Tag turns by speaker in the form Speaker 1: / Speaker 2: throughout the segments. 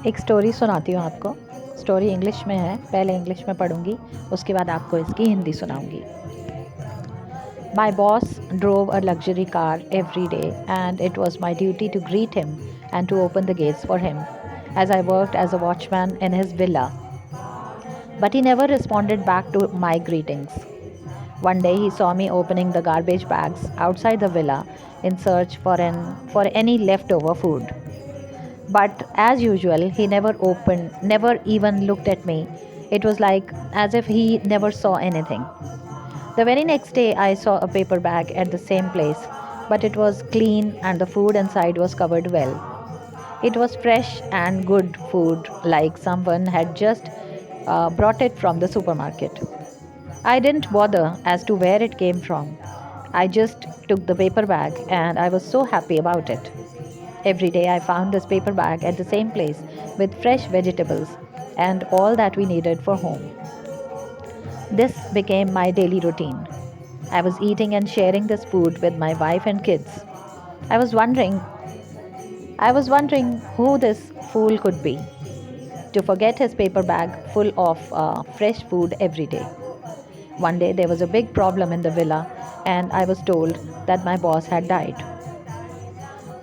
Speaker 1: एक स्टोरी सुनाती हूँ आपको। स्टोरी इंग्लिश में है, पहले इंग्लिश में पढ़ूंगी, उसके बाद आपको इसकी Hindi सुनाऊंगी। My boss drove a luxury car every day, and it was my duty to greet him and to open the gates for him, as I worked as a watchman in his villa. But he never responded back to my greetings. One day he saw me opening the garbage bags outside the villa in search for any leftover food. But as usual, he never even looked at me. It was like as if he never saw anything. The very next day, I saw a paper bag at the same place, but it was clean and the food inside was covered well. It was fresh and good food, like someone had just brought it from the supermarket. I didn't bother as to where it came from. I just took the paper bag and I was so happy about it. Every day I found this paper bag at the same place with fresh vegetables and all that we needed for home. This became my daily routine. I was eating and sharing this food with my wife and kids. I was wondering I was wondering who this fool could be to forget his paper bag full of fresh food every day. One day there was a big problem in the villa and I was told that my boss had died.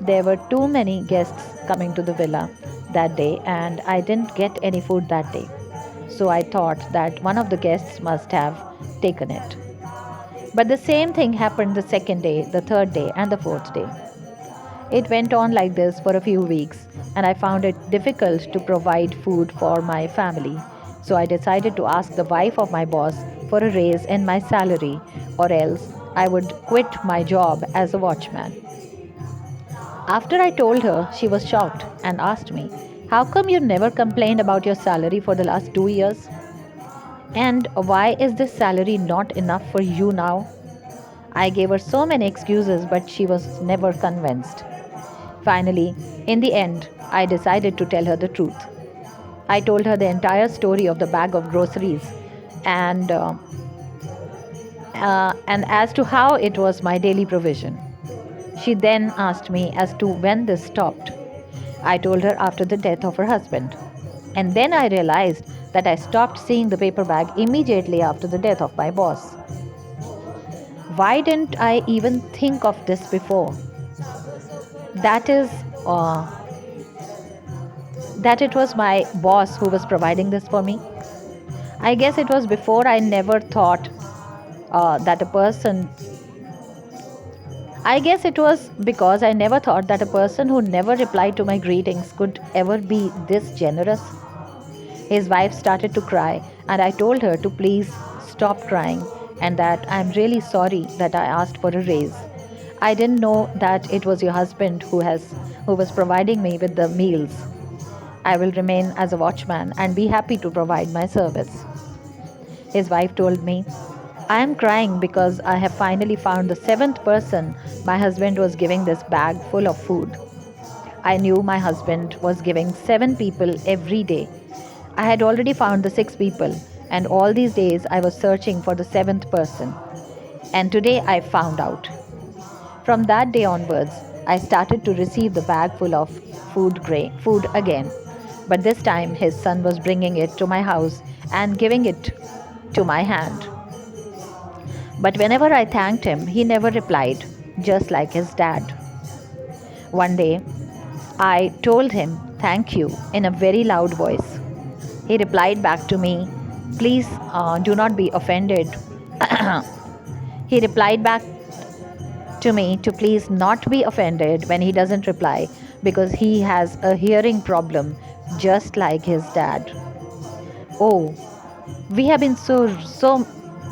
Speaker 1: There were too many guests coming to the villa that day, and I didn't get any food that day. So I thought that one of the guests must have taken it. But the same thing happened the second day, the third day, and the fourth day. It went on like this for a few weeks, and I found it difficult to provide food for my family. So I decided to ask the wife of my boss for a raise in my salary, or else I would quit my job as a watchman. After I told her, she was shocked and asked me, "How come you never complained about your salary for the last 2 years? And why is this salary not enough for you now?" I gave her so many excuses, but she was never convinced. Finally, in the end, I decided to tell her the truth. I told her the entire story of the bag of groceries and and as to how it was my daily provision. She then asked me as to when this stopped. I told her after the death of her husband. And then I realized that I stopped seeing the paper bag immediately after the death of my boss. Why didn't I even think of this before? That is, uh, that it was my boss who was providing this for me. I guess it was before I never thought that a person I guess it was because I never thought that a person who never replied to my greetings could ever be this generous. His wife started to cry, and I told her to please stop crying and that I'm really sorry that I asked for a raise. I didn't know that it was your husband who was providing me with the meals. I will remain as a watchman and be happy to provide my service. His wife told me, "I am crying because I have finally found the seventh person my husband was giving this bag full of food. I knew my husband was giving 7 people every day. I had already found the 6 people, and all these days I was searching for the seventh person. And today I found out." From that day onwards, I started to receive the bag full of food again. But this time his son was bringing it to my house and giving it to my hand. But whenever I thanked him, he never replied, just like his dad. One day, I told him thank you in a very loud voice. He replied back to me, "Please do not be offended." He replied back to me to please not be offended when he doesn't reply because he has a hearing problem just like his dad. Oh, we have been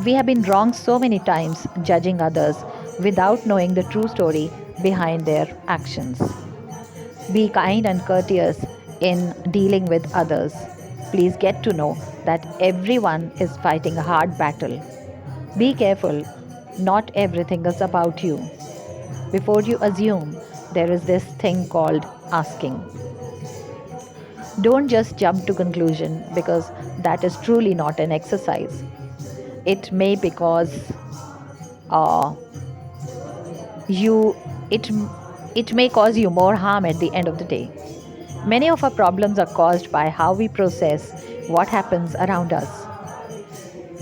Speaker 1: we have been wrong so many times judging others without knowing the true story behind their actions. Be kind and courteous in dealing with others. Please get to know that everyone is fighting a hard battle. Be careful, not everything is about you. Before you assume, there is this thing called asking. Don't just jump to conclusion because that is truly not an exercise. It may because uh, you it it may cause you more harm at the end of the day. Many of our problems are caused by how we process what happens around us.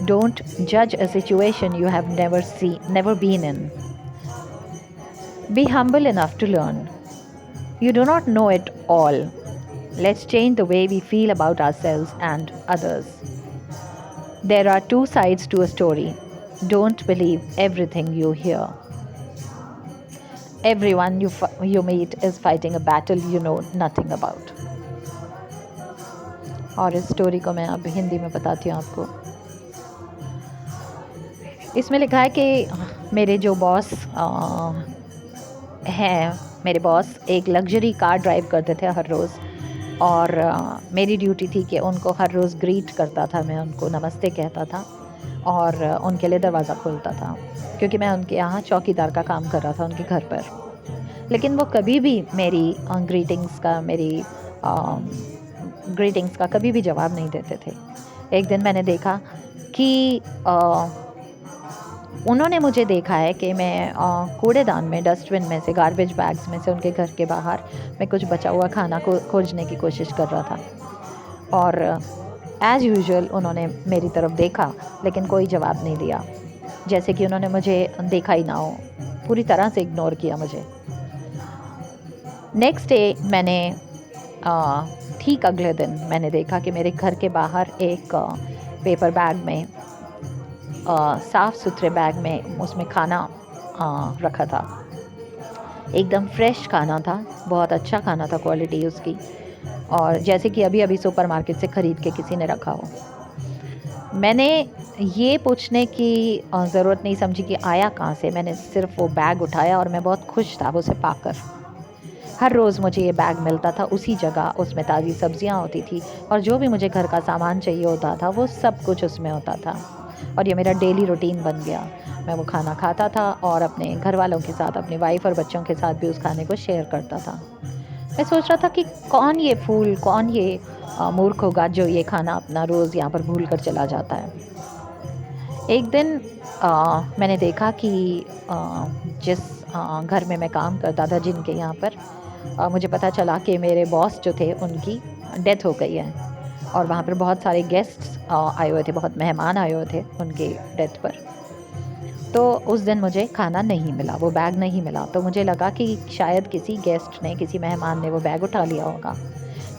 Speaker 1: Don't judge a situation you have never been in. Be humble enough to learn. You do not know it all. Let's change the way we feel about ourselves and others. There are two sides to a story. Don't believe everything you hear. Everyone you meet is fighting a battle you know nothing about. और इस story को मैं अब हिंदी में बताती हूँ आपको। इसमें लिखा है कि मेरे जो बॉस हैं, मेरे बॉस एक लग्जरी कार ड्राइव करते थे हर रोज़, और मेरी ड्यूटी थी कि उनको हर रोज़ ग्रीट करता था, मैं उनको नमस्ते कहता था और उनके लिए दरवाज़ा खोलता था, क्योंकि मैं उनके यहाँ चौकीदार का काम कर रहा था उनके घर पर। लेकिन वो कभी भी मेरी ग्रीटिंग्स का कभी भी जवाब नहीं देते थे। एक दिन मैंने देखा कि उन्होंने मुझे देखा है कि मैं कूड़ेदान में, डस्टबिन में से, गार्बेज बैग्स में से उनके घर के बाहर मैं कुछ बचा हुआ खाना को खोजने की कोशिश कर रहा था, और एज़ यूजुअल उन्होंने मेरी तरफ देखा लेकिन कोई जवाब नहीं दिया, जैसे कि उन्होंने मुझे देखा ही ना हो, पूरी तरह से इग्नोर किया मुझे। नेक्स्ट डे मैंने ठीक अगले दिन मैंने देखा कि मेरे घर के बाहर एक पेपर बैग में, साफ़ सुथरे बैग में, उसमें खाना रखा था। एकदम फ्रेश खाना था, बहुत अच्छा खाना था, क्वालिटी उसकी, और जैसे कि अभी अभी सुपरमार्केट से ख़रीद के किसी ने रखा हो। मैंने ये पूछने की ज़रूरत नहीं समझी कि आया कहाँ से। मैंने सिर्फ वो बैग उठाया और मैं बहुत खुश था उसे पाकर। हर रोज़ मुझे ये बैग मिलता था उसी जगह, उसमें ताज़ी सब्जियां होती थी और जो भी मुझे घर का सामान चाहिए होता था वो सब कुछ उसमें होता था, और ये मेरा डेली रूटीन बन गया। मैं वो खाना खाता था और अपने घर वालों के साथ, अपनी वाइफ और बच्चों के साथ भी उस खाने को शेयर करता था। मैं सोच रहा था कि कौन ये फूल, कौन ये मूर्ख होगा जो ये खाना अपना रोज़ यहाँ पर भूल कर चला जाता है। एक दिन मैंने देखा कि जिस घर में मैं काम करता था, जिनके यहाँ पर मुझे पता चला कि मेरे बॉस जो थे उनकी डेथ हो गई है, और वहाँ पर बहुत सारे गेस्ट्स आए हुए थे, बहुत मेहमान आए हुए थे उनके डेथ पर। तो उस दिन मुझे खाना नहीं मिला, वो बैग नहीं मिला। तो मुझे लगा कि शायद किसी गेस्ट ने, किसी मेहमान ने वो बैग उठा लिया होगा।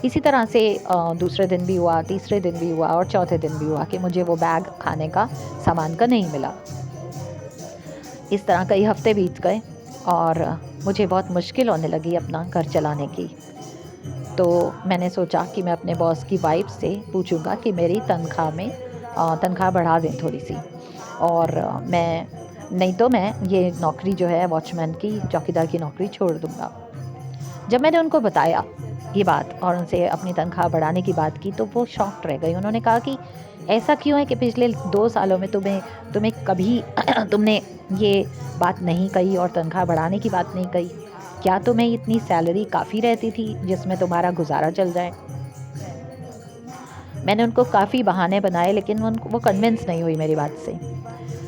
Speaker 1: इसी तरह से दूसरे दिन भी हुआ, तीसरे दिन भी हुआ और चौथे दिन भी हुआ कि मुझे वो बैग खाने का सामान का नहीं मिला। इस तरह कई हफ्ते बीत गए और मुझे बहुत मुश्किल होने लगी अपना घर चलाने की। तो मैंने सोचा कि मैं अपने बॉस की वाइफ से पूछूंगा कि मेरी तनख्वाह बढ़ा दें थोड़ी सी, और नहीं तो मैं ये नौकरी जो है वॉचमैन की, चौकीदार की नौकरी छोड़ दूंगा। जब मैंने उनको बताया ये बात और उनसे अपनी तनख्वाह बढ़ाने की बात की तो वो शॉक्ड रह गई। उन्होंने कहा कि ऐसा क्यों है कि पिछले 2 सालों में तुम्हें कभी तुमने ये बात नहीं कही और तनख्वाह बढ़ाने की बात नहीं कही? क्या तुम्हें इतनी सैलरी काफ़ी रहती थी जिसमें तुम्हारा गुजारा चल जाए? मैंने उनको काफ़ी बहाने बनाए लेकिन वो कन्विंस नहीं हुई मेरी बात से।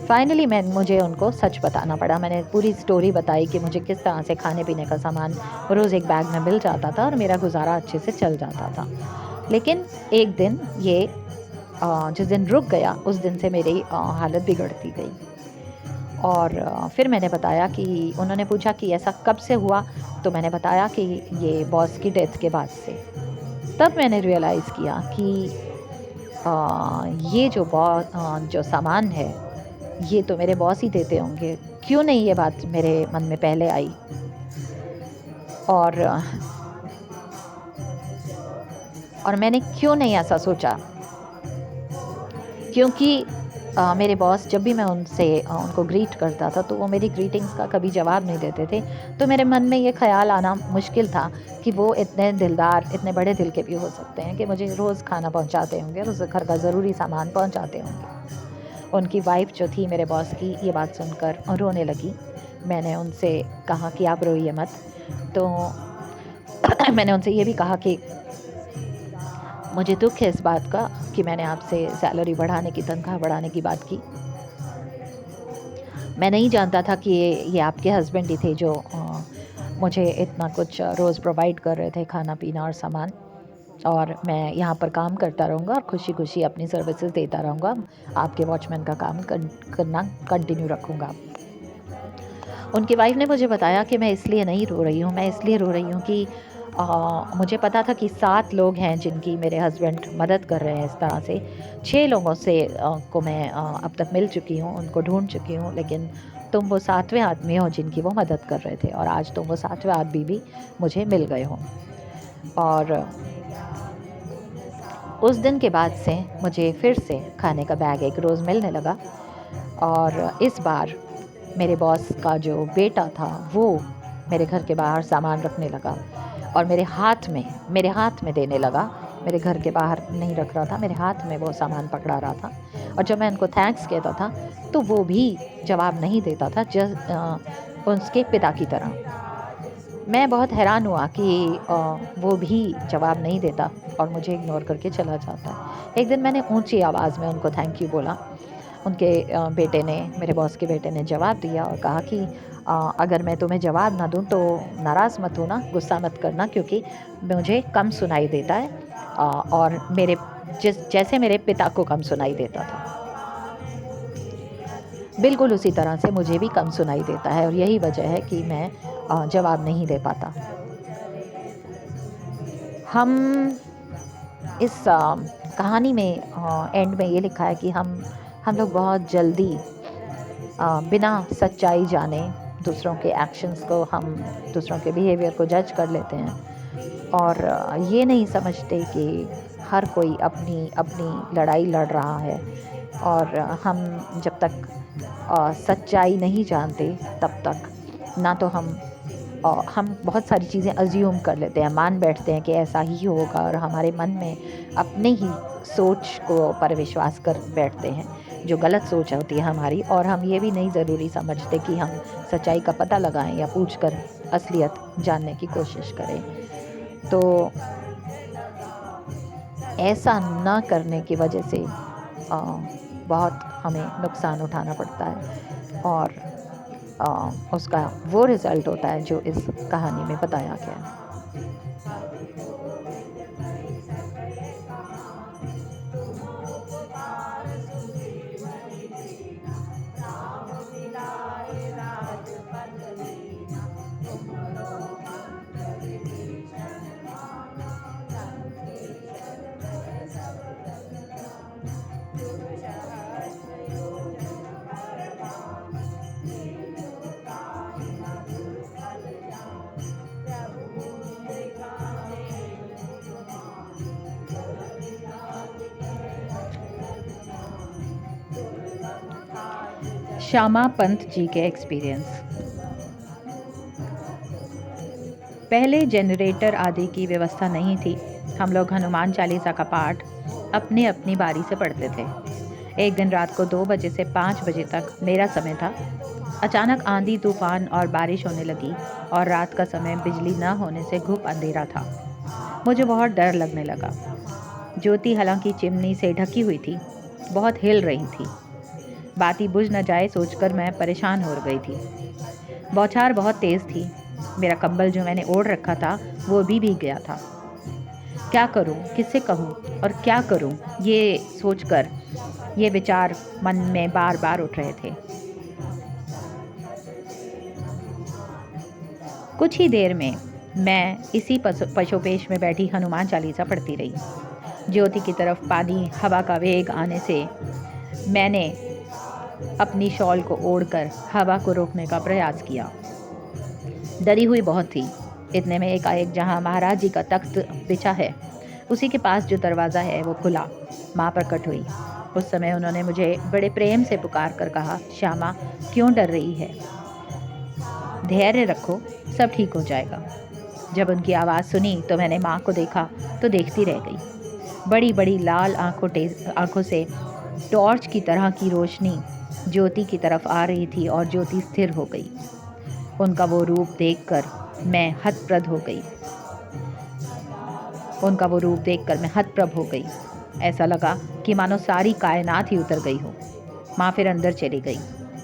Speaker 1: फाइनली मुझे उनको सच बताना पड़ा। मैंने पूरी स्टोरी बताई कि मुझे किस तरह से खाने पीने का सामान रोज़ एक बैग में मिल जाता था और मेरा गुजारा अच्छे से चल जाता था। लेकिन एक दिन ये जिस दिन रुक गया उस दिन से मेरी हालत बिगड़ती गई। और फिर मैंने बताया कि उन्होंने पूछा कि ऐसा कब से हुआ, तो मैंने बताया कि ये बॉस की डेथ के बाद से। तब मैंने रियलाइज़ किया कि ये जो सामान है ये तो मेरे बॉस ही देते होंगे। क्यों नहीं ये बात मेरे मन में पहले आई? और मैंने क्यों नहीं ऐसा सोचा? क्योंकि मेरे बॉस जब भी मैं उनको ग्रीट करता था तो वो मेरी ग्रीटिंग्स का कभी जवाब नहीं देते थे। तो मेरे मन में ये ख़्याल आना मुश्किल था कि वो इतने दिलदार, इतने बड़े दिल के भी हो सकते हैं कि मुझे रोज़ खाना पहुंचाते होंगे, उस घर का ज़रूरी सामान पहुंचाते होंगे। उनकी वाइफ जो थी मेरे बॉस की, ये बात सुनकर रोने लगी। मैंने उनसे कहा कि आप रोइए मत। तो मैंने उनसे ये भी कहा कि मुझे दुख है इस बात का कि मैंने आपसे सैलरी बढ़ाने की, तनख्वाह बढ़ाने की बात की। मैं नहीं जानता था कि ये आपके हस्बैंड ही थे जो मुझे इतना कुछ रोज़ प्रोवाइड कर रहे थे, खाना पीना और सामान, और मैं यहाँ पर काम करता रहूँगा और खुशी खुशी अपनी सर्विसेज देता रहूँगा, आपके वॉचमैन का काम करना कंटिन्यू रखूँगा। उनकी वाइफ ने मुझे बताया कि मैं इसलिए नहीं रो रही हूँ, मैं इसलिए रो रही हूँ कि मुझे पता था कि 7 लोग हैं जिनकी मेरे हस्बैंड मदद कर रहे हैं इस तरह से। 6 लोगों से को मैं अब तक मिल चुकी हूँ, उनको ढूंढ चुकी हूँ, लेकिन तुम वो 7वें आदमी हो जिनकी वो मदद कर रहे थे, और आज तुम वो 7वें आदमी भी मुझे मिल गए हो। और उस दिन के बाद से मुझे फिर से खाने का बैग एक रोज़ मिलने लगा, और इस बार मेरे बॉस का जो बेटा था वो मेरे घर के बाहर सामान रखने लगा और मेरे हाथ में देने लगा। मेरे घर के बाहर नहीं रख रहा था, मेरे हाथ में वो सामान पकड़ा रहा था, और जब मैं उनको थैंक्स कहता था तो वो भी जवाब नहीं देता था, उसके पिता की तरह। मैं बहुत हैरान हुआ कि वो भी जवाब नहीं देता और मुझे इग्नोर करके चला जाता है। एक दिन मैंने ऊंची आवाज़ में उनको थैंक यू बोला। उनके बेटे ने, मेरे बॉस के बेटे ने जवाब दिया और कहा कि अगर मैं तुम्हें जवाब ना दूं तो नाराज़ मत होना, गुस्सा मत करना, क्योंकि मुझे कम सुनाई देता है, और जैसे मेरे पिता को कम सुनाई देता था, बिल्कुल उसी तरह से मुझे भी कम सुनाई देता है, और यही वजह है कि मैं जवाब नहीं दे पाता। हम इस कहानी में एंड में ये लिखा है कि हम लोग बहुत जल्दी बिना सच्चाई जाने दूसरों के एक्शंस को, हम दूसरों के बिहेवियर को जज कर लेते हैं, और ये नहीं समझते कि हर कोई अपनी अपनी लड़ाई लड़ रहा है, और हम जब तक सच्चाई नहीं जानते तब तक ना तो हम बहुत सारी चीज़ें अज्यूम कर लेते हैं, मान बैठते हैं कि ऐसा ही होगा, और हमारे मन में अपने ही सोच को पर विश्वास कर बैठते हैं, जो गलत सोच होती है हमारी, और हम ये भी नहीं ज़रूरी समझते कि हम सच्चाई का पता लगाएं या पूछकर असलियत जानने की कोशिश करें। तो ऐसा ना करने की वजह से बहुत हमें नुकसान उठाना पड़ता है, और उसका वो रिज़ल्ट होता है जो इस कहानी में बताया गया है। श्यामा पंत जी के एक्सपीरियंस। पहले जनरेटर आदि की व्यवस्था नहीं थी। हम लोग हनुमान चालीसा का पाठ अपनी अपनी बारी से पढ़ते थे। एक दिन रात को 2 बजे से 5 बजे तक मेरा समय था। अचानक आंधी तूफान और बारिश होने लगी, और रात का समय बिजली न होने से घुप अंधेरा था। मुझे बहुत डर लगने लगा। ज्योति हालांकि चिमनी से ढकी हुई थी, बहुत हिल रही थी। बाती बुझ न जाए सोचकर मैं परेशान हो गई थी। बौछार बहुत तेज़ थी। मेरा कंबल जो मैंने ओढ़ रखा था वो भी भीग गया था। क्या करूं, किससे कहूं और क्या करूं, ये सोचकर ये विचार मन में बार बार उठ रहे थे। कुछ ही देर में मैं इसी पशुपेश में बैठी हनुमान चालीसा पढ़ती रही। ज्योति की तरफ पानी हवा का वेग आने से मैंने अपनी शॉल को ओढ़कर हवा को रोकने का प्रयास किया। डरी हुई बहुत थी। इतने में एकाएक जहाँ महाराज जी का तख्त बिछा है उसी के पास जो दरवाज़ा है वो खुला। माँ प्रकट हुई। उस समय उन्होंने मुझे बड़े प्रेम से पुकार कर कहा, श्यामा क्यों डर रही है, धैर्य रखो, सब ठीक हो जाएगा। जब उनकी आवाज़ सुनी तो मैंने माँ को देखा तो देखती रह गई। बड़ी बड़ी लाल आँखों से टॉर्च की तरह की रोशनी ज्योति की तरफ आ रही थी, और ज्योति स्थिर हो गई। उनका वो रूप देखकर मैं हतप्रभ हो गई। ऐसा लगा कि मानो सारी कायनात ही उतर गई हो। माँ फिर अंदर चली गई।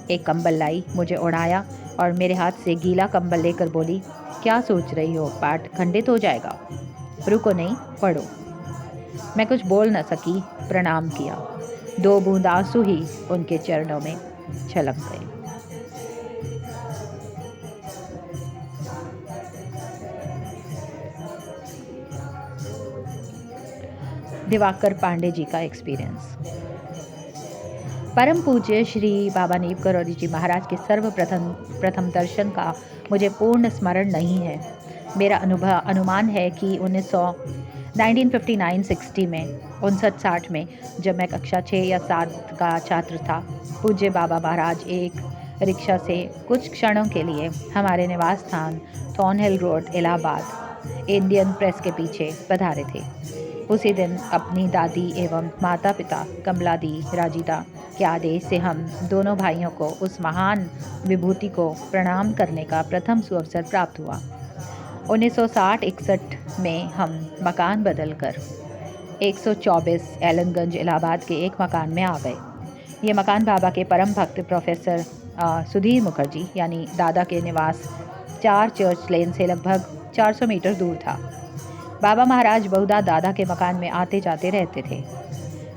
Speaker 1: एक कंबल लाई, मुझे ओढ़ाया और मेरे हाथ से गीला कंबल लेकर बोली, क्या सोच रही हो, पाठ खंडित हो जाएगा। रुको नहीं, पढ़ो। मैं कुछ बोल न सकी, प्रणाम किया। 2 बूंद आंसू ही उनके चरणों में छलक गए। दिवाकर पांडे जी का एक्सपीरियंस। परम पूज्य श्री बाबा नीम करौरी जी महाराज के सर्वप्रथम दर्शन का मुझे पूर्ण स्मरण नहीं है। मेरा अनुमान है कि 1959-60 में 59-60 में जब मैं कक्षा 6 या 7 का छात्र था, पूज्य बाबा महाराज एक रिक्शा से कुछ क्षणों के लिए हमारे निवास स्थान थॉर्न हिल रोड इलाहाबाद इंडियन प्रेस के पीछे पधारे थे। उसी दिन अपनी दादी एवं माता पिता कमलादी राजीदा के आदेश से हम दोनों भाइयों को उस महान विभूति को प्रणाम करने का प्रथम सुअवसर प्राप्त हुआ। 1960-61 में हम मकान बदलकर 124 एलनगंज इलाहाबाद के एक मकान में आ गए। ये मकान बाबा के परम भक्त प्रोफेसर सुधीर मुखर्जी यानी दादा के निवास 4 चर्च लेन से लगभग 400 मीटर दूर था। बाबा महाराज बहुधा दादा के मकान में आते जाते रहते थे।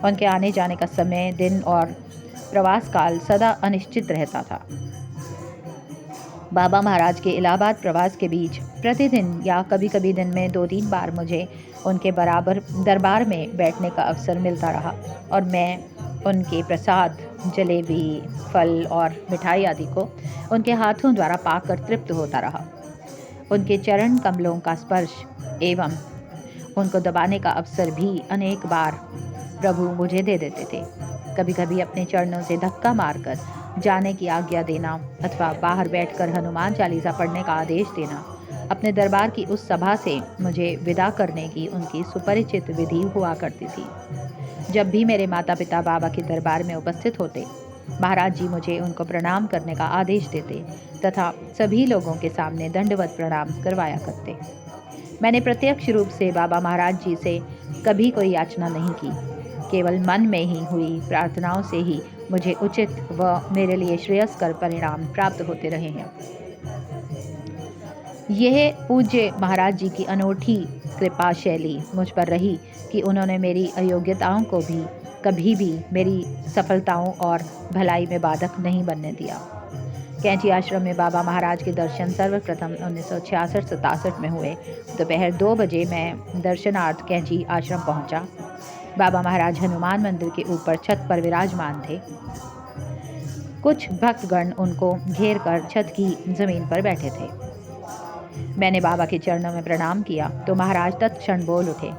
Speaker 1: उनके आने जाने का समय, दिन और प्रवास काल सदा अनिश्चित रहता था। बाबा महाराज के इलाहाबाद प्रवास के बीच प्रतिदिन या कभी कभी दिन में 2-3 बार मुझे उनके दरबार में बैठने का अवसर मिलता रहा और मैं उनके प्रसाद, जलेबी, फल और मिठाई आदि को उनके हाथों द्वारा पाकर तृप्त होता रहा। उनके चरण कमलों का स्पर्श एवं उनको दबाने का अवसर भी अनेक बार प्रभु मुझे दे देते थे। कभी कभी अपने चरणों से धक्का मारकर जाने की आज्ञा देना अथवा बाहर बैठकर हनुमान चालीसा पढ़ने का आदेश देना अपने दरबार की उस सभा से मुझे विदा करने की उनकी सुपरिचित विधि हुआ करती थी। जब भी मेरे माता पिता बाबा के दरबार में उपस्थित होते, महाराज जी मुझे उनको प्रणाम करने का आदेश देते तथा सभी लोगों के सामने दंडवत प्रणाम करवाया करते। मैंने प्रत्यक्ष रूप से बाबा महाराज जी से कभी कोई याचना नहीं की, केवल मन में ही हुई प्रार्थनाओं से ही मुझे उचित व मेरे लिए श्रेयस्कर परिणाम प्राप्त होते रहे हैं। यह पूज्य महाराज जी की अनूठी कृपा शैली मुझ पर रही कि उन्होंने मेरी अयोग्यताओं को भी कभी भी मेरी सफलताओं और भलाई में बाधक नहीं बनने दिया। कैंची आश्रम में बाबा महाराज के दर्शन सर्वप्रथम 1966-67 में हुए। दोपहर 2 बजे मैं दर्शनार्थ कैंची आश्रम पहुंचा। बाबा महाराज हनुमान मंदिर के ऊपर छत पर विराजमान थे। कुछ भक्तगण उनको घेर कर छत की जमीन पर बैठे थे। मैंने बाबा के चरणों में प्रणाम किया तो महाराज तत्क्षण बोल उठे,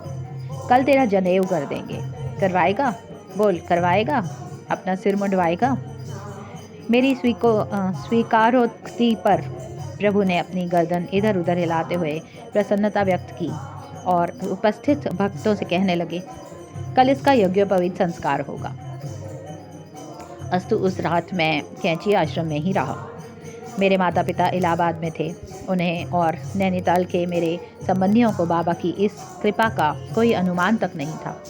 Speaker 1: कल तेरा जनेऊ कर देंगे। करवाएगा? बोल, करवाएगा? अपना सिर मुंडवाएगा? मेरी स्वीकारोक्ति पर प्रभु ने अपनी गर्दन इधर उधर हिलाते हुए प्रसन्नता व्यक्त की और उपस्थित भक्तों से कहने लगे, कल इसका यज्ञोपवीत संस्कार होगा। अस्तु, उस रात मैं कैंची आश्रम में ही रहा। मेरे माता पिता इलाहाबाद में थे। उन्हें और नैनीताल के मेरे संबंधियों को बाबा की इस कृपा का कोई अनुमान तक नहीं था।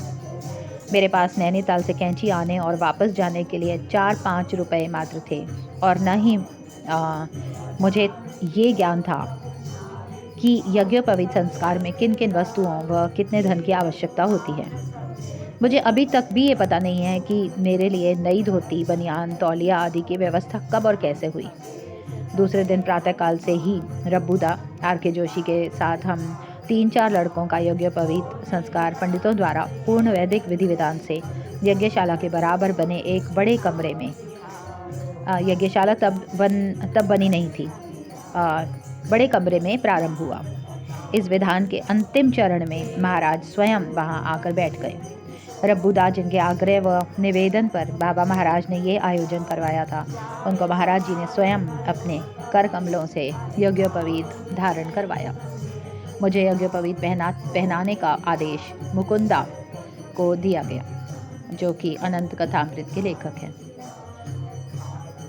Speaker 1: मेरे पास नैनीताल से कैंची आने और वापस जाने के लिए 4-5 रुपए मात्र थे और न ही मुझे ये ज्ञान था कि यज्ञोपवीत संस्कार में किन किन वस्तुओं व कितने धन की आवश्यकता होती है। मुझे अभी तक भी ये पता नहीं है कि मेरे लिए नई धोती, बनियान, तौलिया आदि की व्यवस्था कब और कैसे हुई। दूसरे दिन प्रातःकाल से ही रब्बूदा आर.के. जोशी के साथ हम 3-4 लड़कों का यज्ञोपवीत संस्कार पंडितों द्वारा पूर्ण वैदिक विधि विधान से यज्ञशाला के बराबर बने एक बड़े कमरे में, यज्ञशाला तब बनी नहीं थी, बड़े कमरे में प्रारंभ हुआ। इस विधान के अंतिम चरण में महाराज स्वयं वहां आकर बैठ गए। रब्बूदा जिनके आग्रह व निवेदन पर बाबा महाराज ने ये आयोजन करवाया था, उनको महाराज जी ने स्वयं अपने कर कमलों से यज्ञोपवीत धारण करवाया। मुझे यज्ञोपवीत पहनाने का आदेश मुकुंदा को दिया गया, जो कि अनंत कथामृत के लेखक हैं।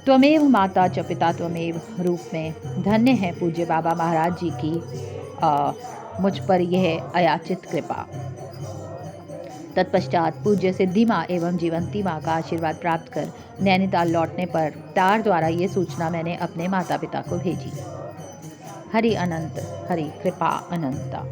Speaker 1: त्वमेव माता च पिता त्वमेव रूप में धन्य है पूज्य बाबा महाराज जी की मुझ पर यह अयाचित कृपा। तत्पश्चात पूज्य सिद्धि माँ एवं जीवंती माँ का आशीर्वाद प्राप्त कर नैनीताल लौटने पर तार द्वारा ये सूचना मैंने अपने माता पिता को भेजी। हरि अनंत, हरि कृपा अनंता।